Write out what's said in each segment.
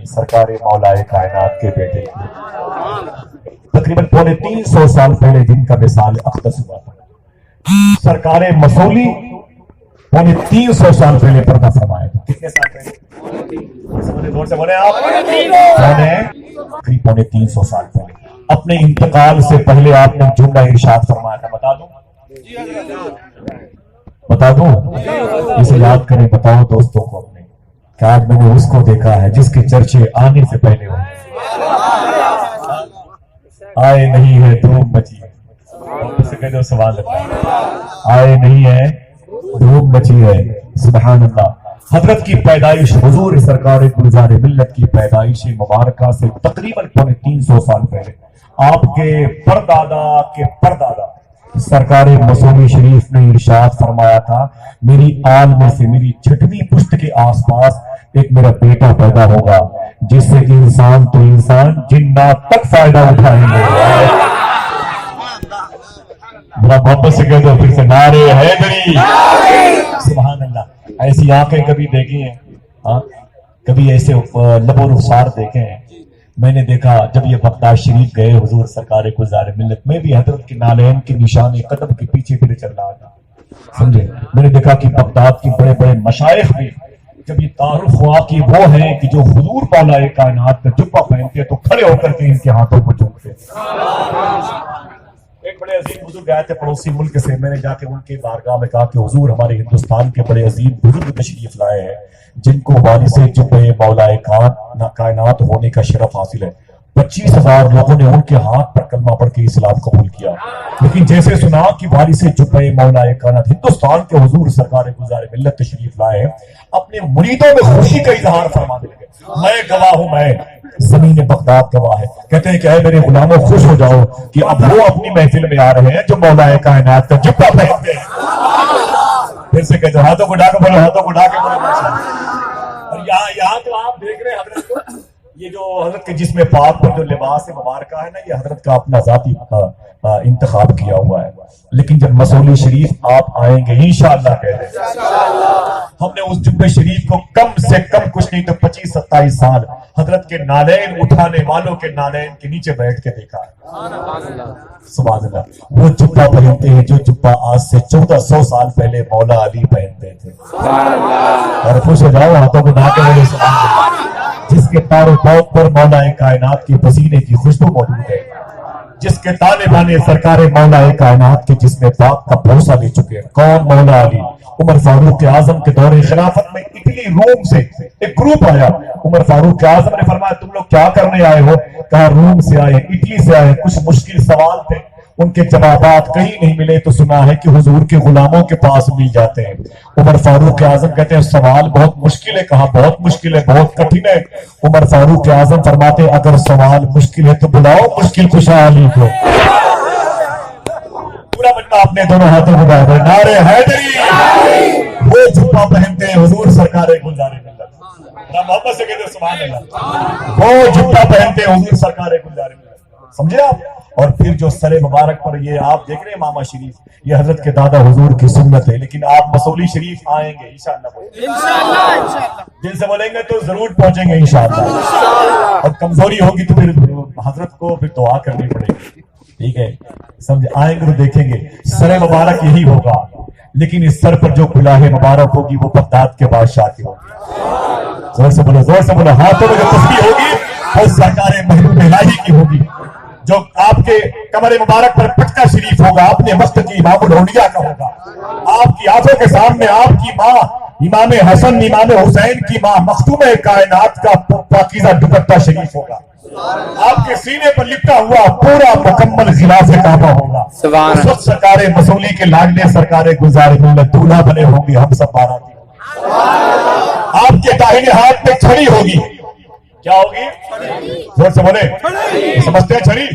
सरकार मौलाए कायनात के बेटे तकरीबन 350 साल पहले जिनका विसाल अक़दस हुआ था, सरकार मसौली 350 साल पहले पर्दा फरमाया था। कितने साल पहले? जोर से बोले आप। 350 साल पहले अपने इंतकाल से पहले आपने जुमला इरशाद फरमाया था। बता दूं इसे याद करें, बताओ दोस्तों को अपने कि आज मैंने उसको देखा है जिसके चर्चे आने से पहले हो आए नहीं है धूम मची है। जो सवाल आए नहीं है धूम मची है। सुभान अल्लाह। हजरत की पैदाइश हुजूर सरकार गुलजार मिल्लत की पैदाइश मुबारका से तकरीबन 350 साल पहले आपके परदादा के परदादा सरकार मसूमी शरीफ ने इरशाद फरमाया था, मेरी आल में से मेरी छठवीं पुश्त के आसपास एक मेरा बेटा पैदा होगा जिससे कि इंसान तो इंसान जिन्नात तक फायदा उठाएंगे। बड़ा मोहब्बत से कह दो फिर से नारे हैदरी। सुभान अल्लाह। ऐसी आंखें कभी देखी हैं? हाँ, कभी ऐसे लबो रुखसार देखे हैं? मैंने देखा जब ये बगदाद शरीफ गए हुजूर सरकार गुलजार मिल्लत में भी हजरत के नालैन के निशान कदम के पीछे फिर चल रहा था। समझे? मैंने देखा कि बगदाद के बड़े बड़े मशाइख में जब ये तारुफ हुआ कि वो हैं कि जो हुजूर मौलाए कायनात का जुब्बा पहनते तो खड़े होकर के इनके हाथों को चूमते। एक बड़े अजीम बुजुर्ग आए थे पड़ोसी मुल्क से, मैंने जाके उनके बारगाह में कहा कि हुजूर हमारे हिंदुस्तान के बड़े अजीम बुजुर्ग तशरीफ लाए हैं जिनको वारिसे जुब्बे मौलाए कायनात होने का शरफ हासिल है। 25,000 लोगों ने उनके हाथ पर कलमा पढ़ के इस्लाम कबूल किया, लेकिन जैसे सुना कि वारिसे जुब्बे मौलाए कायनात हिंदुस्तान के हुजूर सरकार गुलजार मिल्लत तशरीफ लाए हैं, अपने मुरीदों में खुशी का इजहार फरमाने लगे। मैं गवाह हूं, मैं ज़मीन बगदाद गवाह है। कहते हैं कि ऐ मेरे गुलामों खुश हो जाओ कि अब वो अपनी महफिल में आ रहे हैं जो मौलाए कायनात का जुब्बा पहनते हैं। फिर से कहते हाथों को ढाके बोलो, हाथों को ढाके बोलो। और यहाँ तो आप देख रहे हैं हजरत को, ये जो हजरत के जिस्म पाक पर जो लिबास मुबारका है ना, ये हजरत का अपना जाती इंतखाब किया हुआ है। लेकिन जब मसूली शरीफ आप आएंगे इंशाअल्लाह कह रहे, हमने उस जुब्बे शरीफ को कम से कम कुछ नहीं तो 25-27 साल हजरत के नालैन उठाने वालों के नालैन के नीचे बैठ के देखा है। सुभान अल्लाह। वो जुब्बा पहनते हैं जो जुब्बा आज से 1400 साल पहले मौला अली पहनते थे। और खुश हो जाओ, हाथों को ढाके बोले सुभान अल्लाह। जिसके तारों पौध पर मौलाए कायनात की पसीने की खुशबू मौजूद है, जिसके ताने बाने सरकार मौलाए कायनात के जिसमें पाक का भरोसा ले चुके हैं। कौन? मौला अली। उमर फारूक आजम के दौरे खिलाफत में इटली रोम से एक ग्रुप आया। उमर फारूक आजम ने फरमाया तुम लोग क्या करने आए हो? कहा रोम से आए, इटली से आए। कुछ मुश्किल सवाल थे, उनके जवाबात कहीं नहीं मिले तो सुना है कि हुजूर के गुलामों के पास मिल जाते हैं। उमर फारूक आजम कहते हैं सवाल बहुत मुश्किल है। कहा बहुत मुश्किल है, बहुत कठिन है। उमर फारूक आजम फरमाते अगर सवाल मुश्किल है तो बुलाओ मुश्किल कुशा अली को। पूरा बंदा अपने दोनों हाथों को बढ़ा नारे हैदरी। वो जुब्बा पहनते हैं हुजूर सरकार गुलजार मिल्लत। मोहब्बत से कहते सुभान अल्लाह। वो जुब्बा पहनते हैं हुजूर सरकार गुलजार मिल्लत। समझे आप? और फिर जो सरे मुबारक पर ये आप देख रहे हैं मामा शरीफ, ये हजरत के दादा हुजूर की सुन्नत है। लेकिन आप मसूली शरीफ आएंगे इंशाअल्लाह, दिल से बोलेंगे तो जरूर पहुंचेंगे इंशाअल्लाह। और कमजोरी होगी तो फिर हजरत को फिर दुआ करनी पड़ेगी। ठीक है, समझे? आएंगे तो देखेंगे सरे मुबारक यही होगा, लेकिन इस सर पर जो गुलाहे मुबारक होगी वो बगदाद के बादशाह की होगी। जोर से बोलो, जोर से बोलो। हाथों में जो तस्बीह होगी वो सरकार महबूब इलाही की होगी। जो आपके कमरे मुबारक पर पटका शरीफ होगा अपने वक्त की इमामुल औलिया का होगा। आपकी आंखों के सामने आपकी माँ इमाम हसन इमाम हुसैन की माँ मखदूम कायनात का पाकीज़ा दुपट्टा शरीफ होगा। आपके सीने पर लिपटा हुआ पूरा मुकम्मल गिलाफ काबा होगा। उस वक्त सरकार मसूली के लाडले सरकार गुलजार मिल्लत दूल्हा बने होंगे, हम सब बाराती। आपके दाहिने हाथ में छड़ी होगी। क्या होगी? जोर से बोले, समझते हैं? छड़ी,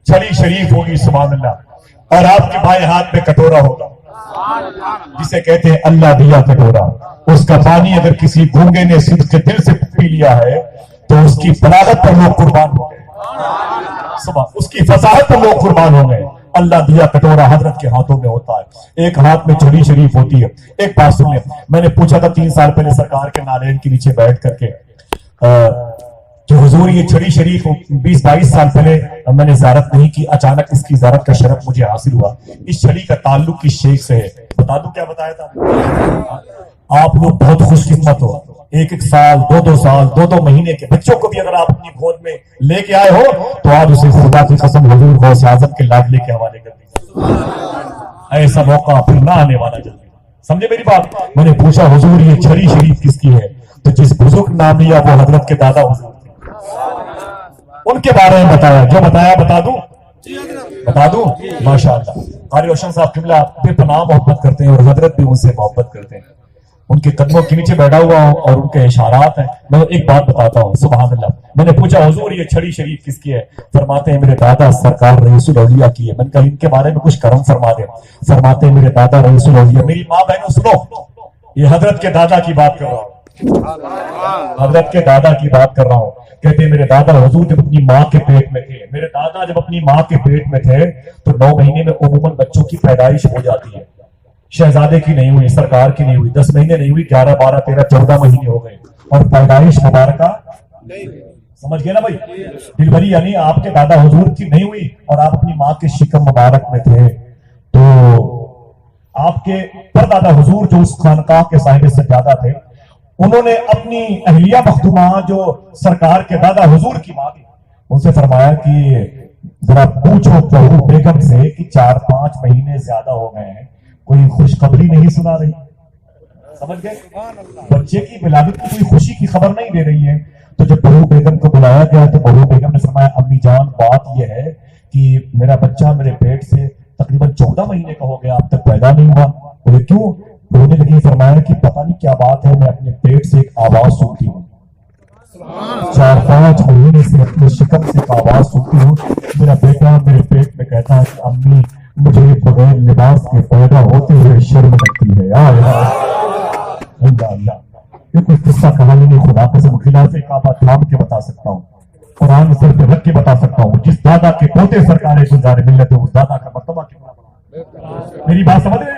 छड़ी शरीफ होगी। सुभान अल्लाह। और आपके बाएं हाथ में कटोरा होगा जिसे कहते हैं अल्लाह दिया कटोरा। उसका पानी अगर किसी गूंगे ने सिद्ध के दिल से पी लिया है तो उसकी बलागत पर लोग कुर्बान हो गए। सुबह उसकी फसाहत पर लोग कुर्बान हो गए। अल्लाह दिया कटोरा हजरत के हाथों में होता है, एक हाथ में छड़ी शरीफ होती है। एक बात सुनिए, मैंने पूछा था 3 साल पहले सरकार के नालैन के नीचे बैठ करके हुजूर ये छड़ी शरीफ 20-22 साल पहले मैंने ज़ियारत नहीं की, अचानक इसकी ज़ियारत का शरफ मुझे हासिल हुआ। इस छड़ी का ताल्लुक किस शेख से है बता दूं क्या बताया था? आप लोग बहुत खुशकिस्मत हो, 1-1 साल 2-2 साल 2-2 महीने के बच्चों को भी अगर आप अपनी गोद में लेके आए हो तो आज उसे खुदा की कसम हुजूर गौसे आजम के लाडले के हवाले कर दीजिए। ऐसा मौका फिर ना आने वाला जल्दी। समझे मेरी बात? मैंने पूछा हुजूर ये छड़ी शरीफ किसकी है, तो जिस बुजुर्ग नाम लिया वो हजरत के दादा हुजूर थे, उनके बारे में बताया। जो बताया बता दूं माशाअल्लाह। कारी रोशन साहब किबला बेपनाह मोहब्बत करते हैं और हजरत भी उनसे मोहब्बत करते हैं। उनके कदमों के नीचे बैठा हुआ हूं और उनके इशारात हैं। मैं एक बात बताता हूं, सुभान अल्लाह। मैंने पूछा हुजूर ये छड़ी शरीफ किसकी है? फरमाते हैं मेरे दादा सरकार रईसुल औलिया की है। मैंने कहा इनके बारे में कुछ करम फरमा दे। फरमाते हैं मेरे दादा रईसुल औलिया। मेरी माँ बहनों सुनो, ये हजरत के दादा की बात कर रहा हूं, हजरत के दादा की बात कर रहा हूं। कहते हैं मेरे दादा हुजूर जब अपनी माँ के पेट में थे, मेरे दादा जब अपनी माँ के पेट में थे तो 9 महीने में उमूमन बच्चों की पैदाइश हो जाती है। शहजादे की नहीं हुई, सरकार की नहीं हुई, 10 महीने नहीं हुई, 11, 12, 13, 14 महीने हो गए और पैदाइश मुबारका समझ गए ना भाई? डिलीवरी यानी आपके दादा हुजूर की नहीं हुई और आप अपनी माँ के शिकम मुबारक में थे। तो आपके परदादा हुजूर जो उस खानकाह के साहिब सज्जादा थे, उन्होंने अपनी अहलिया मखदूमा जो सरकार के दादा हुजूर की माँ थी, उनसे फरमाया कि जरा पूछो बहू बेगम से कि 4-5 महीने ज्यादा हो गए हैं, कोई खुशखबरी नहीं सुना रही। समझ गए? बच्चे की विलादत की कोई खुशी की खबर नहीं दे रही है। तो जब बहू बेगम को बुलाया गया तो बहू बेगम ने फरमाया अम्मी जान बात यह है कि मेरा बच्चा मेरे पेट से तकरीबन 14 महीने का हो गया, अब तक पैदा नहीं हुआ। बोले क्यों? रोने लगी। फरमाया कि पता नहीं क्या बात है, मैं अपने पेट से एक आवाज सुनती हूँ, 4-5 महीने से अपने शिकम से एक आवाज सुनती हूँ। मेरा बेटा मेरे पेट में कहता है कि अम्मी मुझे बगैर लिबास के पैदा होते हुए शर्म लगती है। ये कोई किस्सा कहानी नहीं, खुदा कसम खिलाफे काबा थाम के बता सकता हूँ, कुरान सर पे रख के बता सकता हूँ। जिस दादा के पोते सरकार गुलजार मिल्लत है उस दादा का मर्तबा कितना बड़ा। मेरी बात समझ रहे?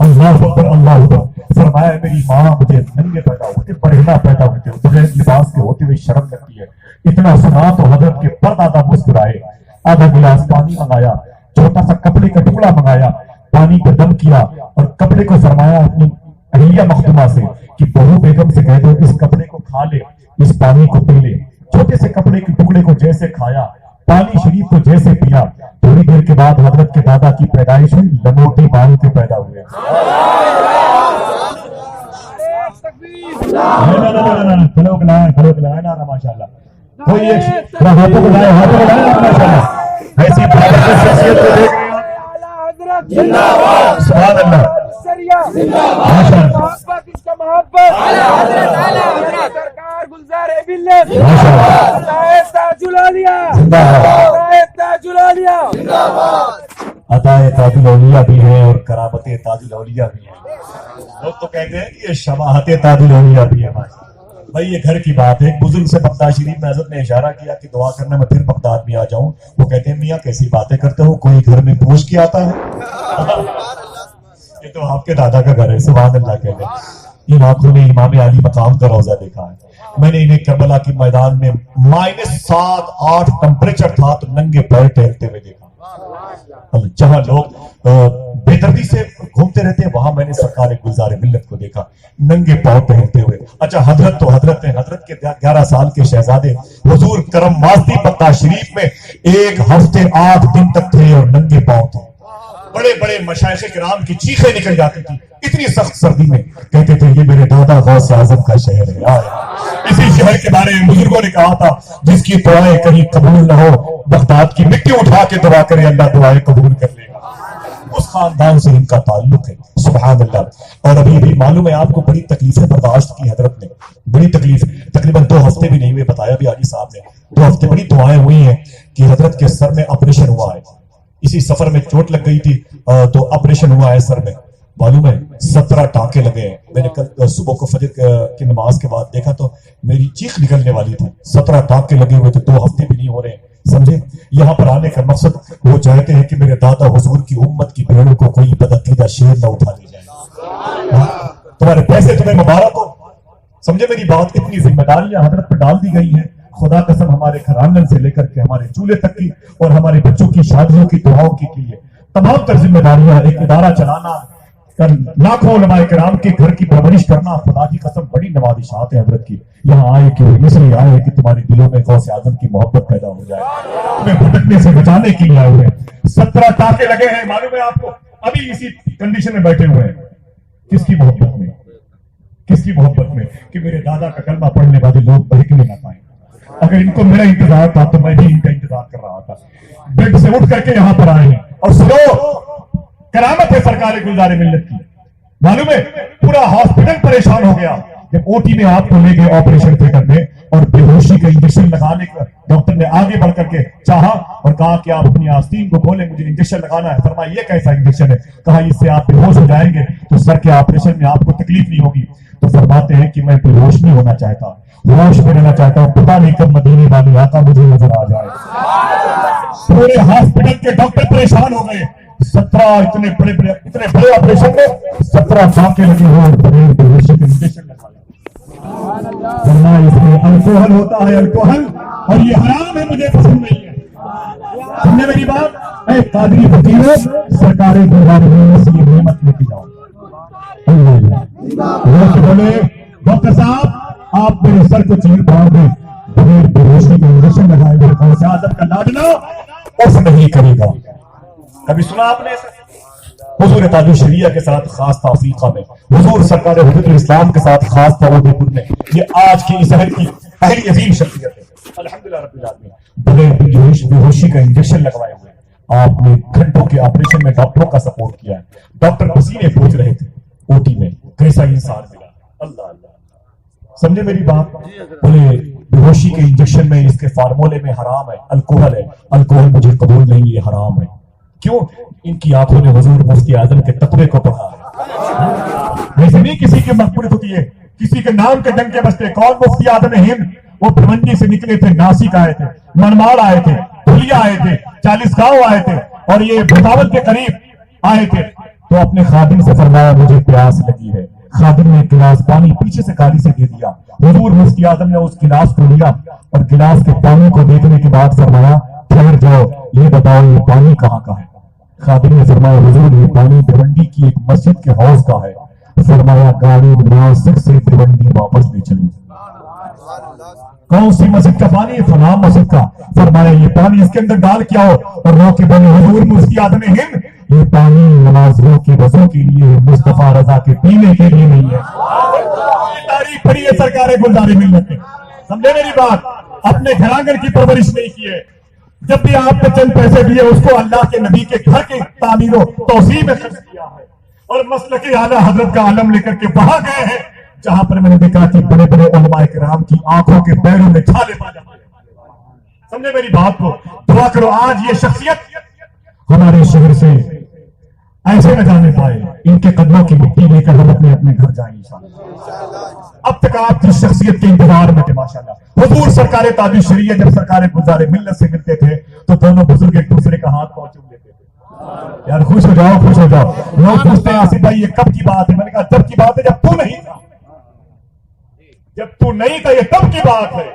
अल्लाह अकबर अल्लाह अकबर। फरमाया मेरी माँ मुझे नंगे पैदा होते, परहेना पैदा होते, बगैर लिबास के होते हुए शर्म लगती है। इतना सुना तो हजरत के परदादा मुस्कुराए, आधा गिलास पानी मंगाया, छोटा सा कपड़े का टुकड़ा मंगाया, पानी पे दम किया और कपड़े को फरमाया अपनी अहलिया मखदूमा से कि बहू बेगम से कह दो इस कपड़े को खा ले, इस पानी को पी ले। छोटे से कपड़े के टुकड़े को जैसे खाया, पानी शरीफ को जैसे पिया, थोड़ी देर के बाद हजरत के दादा की पैदाइश हुई, लंगोटी बांध के पैदा हुए। माशाल्लाह कोई एक हाथों को लाए माशाल्लाह। ऐसी शख्सियत को देख रहे हैं, जिंदाबाद सुभान अल्लाह माशाल्लाह। सरकार गुलजार मिल्लत जिंदाबाद, ताजुल औलिया जिंदाबाद। अताए ताजुल औलिया भी है और करामते ताजुल औलिया भी है। लोग तो कहते हैं कि ये शबाहते ताजुल औलिया भी है। भाई ये घर की बात है। एक बुजुर्ग से बगदाद शरीफ में हज़रत ने इशारा किया कि दुआ करने में फिर बगदाद में आ जाऊं। वो कहते हैं मियाँ कैसी बातें करते हो, कोई घर में पूछ के आता है? ये तो आपके दादा का घर है। सुभान अल्लाह। कहते हैं इन आंखों ने इमाम अली मकाम का रोजा देखा है। मैंने इन्हें करबला के मैदान में -7-8 टेम्परेचर था तो नंगे पैर टहलते हुए देखा। जहां लोग बेदर्दी से घूमते रहते हैं वहां मैंने सरकार गुलजार मिल्लत को देखा नंगे पांव टहलते हुए। अच्छा हजरत तो हजरत है, हजरत के 11 साल के शहजादे हुजूर करम माजदी बगदाद शरीफ में 1 हफ्ते 8 दिन तक थे और नंगे पांव थे। बड़े बड़े मशाइख किराम की चीखें निकल जाती थी इतनी सख्त सर्दी में। कहते थे ये मेरे दादा गौसे आजम का शहर है यार। इसी शहर के बारे में बुजुर्गों ने कहा था जिसकी दुआएं कहीं कबूल न हो, बगदाद की मिट्टी उठा के दुआ करे, अल्लाह दुआएं कबूल कर लेगा। उस खानदान से इनका ताल्लुक है। सुभान अल्लाह। और अभी भी मालूम है आपको बड़ी तकलीफें बर्दाश्त की हजरत ने, बड़ी तकलीफ। तकरीबन 2 हफ्ते भी नहीं हुए, बताया भी हाजी साहब ने 2 हफ्ते बड़ी दुआएं हुई हैं कि हजरत के सर में ऑपरेशन हुआ है। इसी सफर में चोट लग गई थी तो ऑपरेशन हुआ है सर में। मालूम है 17 टांके लगे हैं। मैंने कल सुबह को फजर की नमाज के बाद देखा तो मेरी चीख निकलने वाली थी। 17 टांके लगे हुए थे, 2 हफ्ते भी नहीं हो रहे। समझे? यहाँ पर आने का मकसद वो चाहते हैं कि मेरे दादा हुजूर की उम्मत की भेड़ों को कोई बदअकीदा शेर न उठा ले जाए। तुम्हारे पैसे तुम्हें मुबारक हो। समझे मेरी बात? इतनी जिम्मेदारियां हजरत पर डाल दी गई हैं خدا قسم ہمارے گھر آنگن سے لے کر کے ہمارے چولہے تک کی اور ہمارے بچوں کی شادیوں کی دعاؤں کے لیے تمام تر ذمہ داریاں ایک ادارہ چلانا، لاکھوں علماء کرام کے گھر کی پرورش کرنا، خدا کی قسم بڑی نوازشات ہے حضرت کی. یہاں آئے کہ اس لیے آئے کہ تمہارے دلوں میں غوث اعظم کی محبت پیدا ہو جائے، تمہیں بھٹکنے سے بچانے کے لیے آئے ہوئے ہیں. 17 ٹانکے لگے ہیں، معلوم ہے آپ کو، ابھی اسی کنڈیشن میں بیٹھے ہوئے ہیں. کس کی محبت میں؟ کس کی محبت میں؟ کہ میرے دادا کا کلمہ پڑھنے والے لوگ بہکنے نہ پائیں. اگر ان کو میرا انتظار تھا تو میں بھی ان کا انتظار کر رہا تھا. بیڈ سے اٹھ کر کے یہاں پر آئے ہیں اور سنو، کرامت ہے سرکار گلزار ملت کی. معلوم ہے پورا ہاسپٹل پریشان ہو گیا جب او ٹی میں آپ کو لے گئے آپریشن تھیٹر میں اور بے ہوشی کا انجیکشن لگانے کا ڈاکٹر نے آگے بڑھ کر کے چاہا اور کہا کہ آپ اپنی آستین کو کھولیں، مجھے انجیکشن لگانا ہے. فرمایا یہ کیسا انجیکشن ہے؟ کہا اس سے آپ بے ہوش ہو جائیں گے تو سر کے آپریشن میں آپ کو تکلیف نہیں ہوگی. تو فرماتے ہیں کہ میں بے ہوش نہیں ہونا چاہتا، ہوش میں رہنا چاہتا ہوں. پتہ نہیں کب مدینے والے آقا مجھے نظر آ جائے. پورے ہاسپٹل کے ڈاکٹر پریشان ہو گئے. 17 اتنے بڑے آپریشن میں 17 ٹانکے لگے ہوئے اور بڑے بے ہوشی کے انجیکشن لگائے. فرمایا اس میں الکوہل ہوتا ہے، الکوہل، اور یہ حرام ہے، مجھے پسند نہیں ہے. سمجھے میری بات؟ اے قادری فقیروں، سرکار گلزار ملت سے یہ نعمت لے کے جاؤ. بولے ڈاکٹر صاحب آپ میرے سر کو چیر پاؤ گے، بغیر بے ہوشی کے انجیکشن لگائے ہوئے غوث اعظم کا لاڈلا اس نہیں کرے گا. کبھی سنا آپ نے؟ حضور تاج الشریعہ کے ساتھ خاص تھا افریقہ میں، حضور سرکار حجت الاسلام کے ساتھ خاص تھا اودے پور میں. یہ آج کی اس عہد کی پہلی عظیم شخصیت ہے الحمدللہ رب العالمین. بغیر بے ہوشی کا انجیکشن لگوائے ہوئے آپ نے گھنٹوں کے آپریشن میں ڈاکٹروں کا سپورٹ کیا ہے. ڈاکٹر پسینے پوچھ رہے تھے او ٹی میں، کیسا انسان ملا. اللہ اللہ، سمجھے میری بات؟ بولے بے ہوشی کے انجیکشن میں اس کے فارمولے میں حرام ہے، الکوہل ہے. الکوہل مجھے قبول نہیں، یہ حرام ہے. کیوں؟ ان کی آنکھوں نے حضور مفتی اعظم کے تقوی کو پڑھا ہے. ویسے نہیں کسی کی مقبولیت ہوتی ہے، کسی کے نام کے ڈنکے بجتے. کون مفتی اعظم ہند؟ وہ بھیونڈی سے نکلے تھے، ناسک آئے تھے، منماڑ آئے تھے، دھلیا آئے تھے، 40 گاؤں آئے تھے اور یہ بھٹاول کے قریب آئے تھے. تو اپنے خادم سے فرمایا مجھے پیاس لگی ہے. خادم نے گلاس پانی پیچھے سے کالی سے دے دیا. حضور مفتی اعظم نے اس گلاس کو لیا اور گلاس کے پانی کو دیکھنے کے بعد فرمایا ٹھہر جاؤ، یہ بتاؤ یہ پانی کہاں کا ہے؟ خادم نے فرمایا حضور یہ پانی بھیونڈی کی ایک مسجد کے حوض کا ہے. فرمایا گاڑی ناسک سے بھیونڈی واپس لے چلی. کون سی مسجد کا پانی؟ فلاں مسجد کا. فرمایا یہ پانی اس کے اندر ڈال کے آؤ اور رو کے بنے حضور مفتی اعظم ہند یہ پانی نمازیوں کے وضو کے لیے، مصطفیٰ رضا کے پینے کے لیے نہیں ہے. تاریخ پڑھی ہے سرکار گلزار ملت نے. سمجھے میری بات؟ اپنے گھر آنگن کی پرورش نہیں کی ہے. جب بھی آپ نے چند پیسے دیے اس کو اللہ کے نبی کے گھر کی تعمیر و توسیع میں خرچ کیا ہے اور مسلک اعلیٰ حضرت کا علم لے کر کے وہاں گئے ہیں جہاں پر میں نے دیکھا کہ بڑے بڑے علماء کرام کی آنکھوں کے پیروں میں چھالے پا جاتے ہیں. سمجھے میری بات کو؟ دعا کرو آج یہ شخصیت ہمارے شہر سے ایسے نہ جانے پائے، ان کے قدموں کی مٹی لے کر ہم اپنے اپنے گھر جائیں انشاءاللہ. اب تک آپ جس شخصیت کے انتظار میں تھے ماشاءاللہ. حضور سرکار تاج الشریعہ جب سرکار گلزار ملت سے ملتے تھے تو دونوں بزرگ ایک دوسرے کا ہاتھ پہنچ لیتے تھے. یار خوش ہو جاؤ، خوش ہو جاؤ. لوگ پوچھتے ہیں آصف بھائی یہ کب کی بات ہے؟ میں نے کہا تب کی بات ہے جب تو نہیں تھا. جب تو نہیں تھا یہ تب کی بات ہے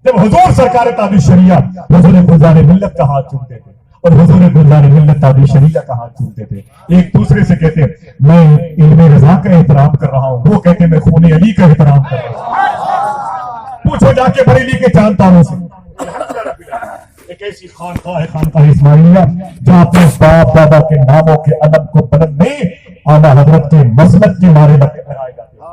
جب حضور سرکار تاج الشریعہ حضور گلزار ملت کا ہاتھ چومتے تھے اور حضور گلزار ملت تاج الشریعہ کا ہاتھ چومتے تھے. ایک دوسرے سے کہتے میں علم رضا کا احترام کر رہا ہوں، وہ کہتے میں خون علی کا احترام کر رہا ہوں. پوچھو جا کے بریلی کے چاند تاروں سے. ایک ایسی خانقاہ ہے خانقاہ اسماعیلیہ جہاں اپنے باپ دادا کے ناموں کے علم کو بلند نہیں اعلیٰ حضرت کے مسلک کے مارے لگائے جاتے ہیں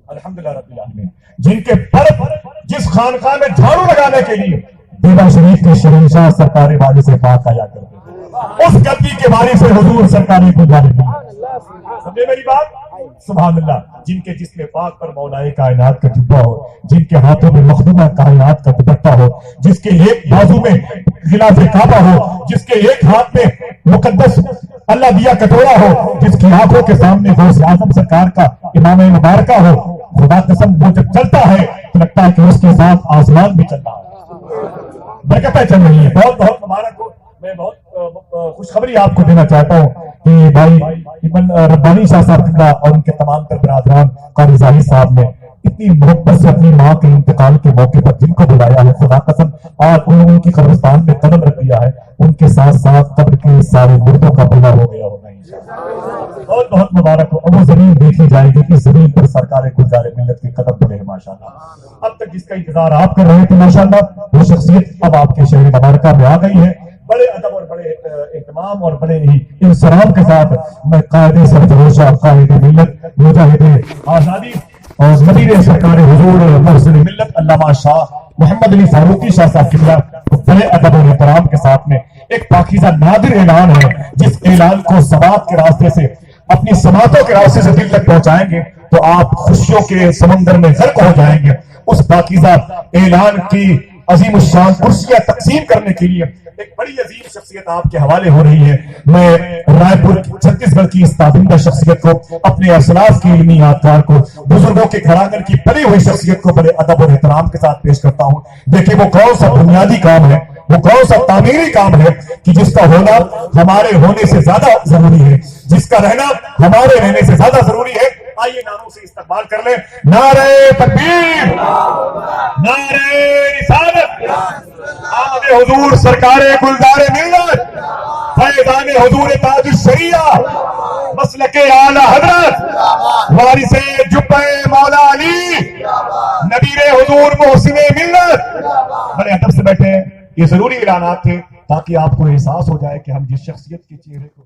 الحمدللہ رب العالمین. جن کے پر جس خانقاہ میں جھاڑو لگانے کے لیے بیوہ شریف کے شہنشاہ سرکار والی سے بات آیا کرتے تھے، اس گدی کے باری سے حضور سرکار گلزار ملت. سمجھے میری بات؟ سبحان اللہ. جن کے جسم پاک پر مولائے کائنات کا جبہ ہو، جن کے ہاتھوں میں مخدومہ کائنات کا دوپٹہ ہو، جس کے ایک بازو میں غلاف کعبہ ہو، جس کے ایک ہاتھ میں مقدس اللہ دیا کٹورا ہو، جس کی آنکھوں کے سامنے غوث اعظم سرکار کا امام مبارکہ ہو. خدا قسم وہ جب چلتا ہے تو لگتا ہے کہ اس کے ساتھ آسمان بھی چل رہا ہے، برکتیں چل رہی ہیں. بہت بہت مبارک ہو. میں بہت خوشخبری آپ کو دینا چاہتا ہوں کہ بھائی ربانی شاہ صاحب اور ان کے تمام تر برادران قاری زاہد صاحب نے اتنی محبت سے اپنی ماں کے انتقال کے موقع پر جن کو بلایا ہے، خدا قسم آج انہوں نے ان کی قبرستان میں قدم رکھ دیا ہے، ان کے ساتھ ساتھ قبر کے سارے مردوں کا بنا ہو گیا ہوگا انشاءاللہ۔ بہت بہت مبارک ہو۔ اب وہ زمین دیکھی جائے گی کہ زمین پر سرکار گلزار ملت کے قدم پڑے ہیں ماشاءاللہ۔ اب تک جس کا انتظار آپ کر رہے تھے ماشاءاللہ، وہ شخصیت اب آپ کے شہر مبارکہ میں آ گئی ہے۔ بڑے ادب اور بڑے اہتمام اور بڑے ہی انصراف کے ساتھ میں قائد سرفروشہ، قائد ملت، مجاہد آزادی اور نبی سرکار حضور محسن ملت علامہ شاہ محمد علی فاروقی شاہ صاحب کی بڑے ادب اور احترام کے ساتھ میں ایک پاکیزہ نادر اعلان ہے، جس اعلان کو سماعت کے راستے سے، اپنی سماعتوں کے راستے سے دل تک پہنچائیں گے تو آپ خوشیوں کے سمندر میں غرق ہو جائیں گے۔ اس پاکیزہ اعلان کی عظیم الشان کرسیاں تقسیم کرنے کے لیے ایک بڑی عظیم شخصیت آپ کے حوالے ہو رہی ہے۔ میں رائے پور چھتیس گڑھ کی اس تابندہ شخصیت کو، اپنے اسلاف کی علمی یادگار کو، بزرگوں کے گھر آنگن کی پلی ہوئی شخصیت کو بڑے ادب اور احترام کے ساتھ پیش کرتا ہوں۔ دیکھیں وہ کون سا بنیادی کام ہے، وہ کون سا تعمیری کام ہے کہ جس کا ہونا ہمارے ہونے سے زیادہ ضروری ہے، جس کا رہنا ہمارے رہنے سے زیادہ ضروری ہے۔ آئیے نعروں سے استقبال کر لیں۔ نعرہ تکبیر، نعرہ رسالت، آمد حضور سرکار گلزار ملت، فیضان حضور تاج الشریعہ، مسلک اعلی حضرت، وارث جبہ مولا علی، نبیر حضور محسن ملت۔ بڑے ادب سے بیٹھے ہیں۔ یہ ضروری اعلانات تھے تاکہ آپ کو احساس ہو جائے کہ ہم جس شخصیت کے چہرے کو